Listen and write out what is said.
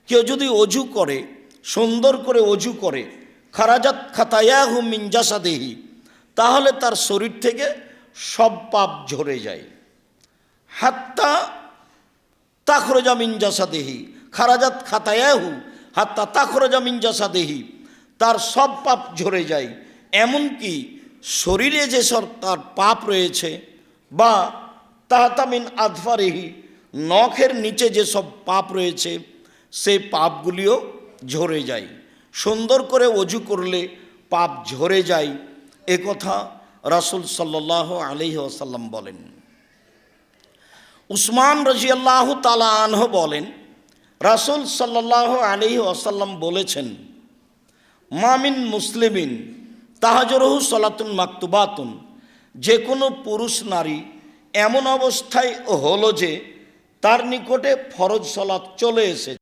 কেউ যদি অজু করে, সুন্দর করে অজু করে, খারাজাত খাতায়াহু মিন জাসাদিহি, তাহলে তার শরীর থেকে সব পাপ ঝরে যায়। হাত্তা তাখরুজা মিন জাসাদিহি, খারাজাত খাতায়াহু হাত্তা তাখরুজা মিন জাসাদিহি, তার সব পাপ ঝরে যায়। এমনকি শরীরে যেসব তার পাপ রয়েছে, বা তাহতা মিন আদফারিহি, নখের নিচে যেসব পাপ রয়েছে, সেই পাপগুলিও ঝরে যায়। সুন্দর করে অজু করলে পাপ ঝরে যায়, এ কথা রাসূল সাল্লাল্লাহু আলাইহি ওয়াসাল্লাম বলেন। উসমান রাদিয়াল্লাহু তাআলা আনহু বলেন, রাসূল সাল্লাল্লাহু আলাইহি ওয়াসাল্লাম বলেছেন, মামিন মুসলিমিন তাহাজুরহু সালাতুন মাকতুবাতুন, যে কোনো পুরুষ নারী এমন অবস্থায় হলো যে তার নিকটে ফরজ সালাত চলে এসেছে।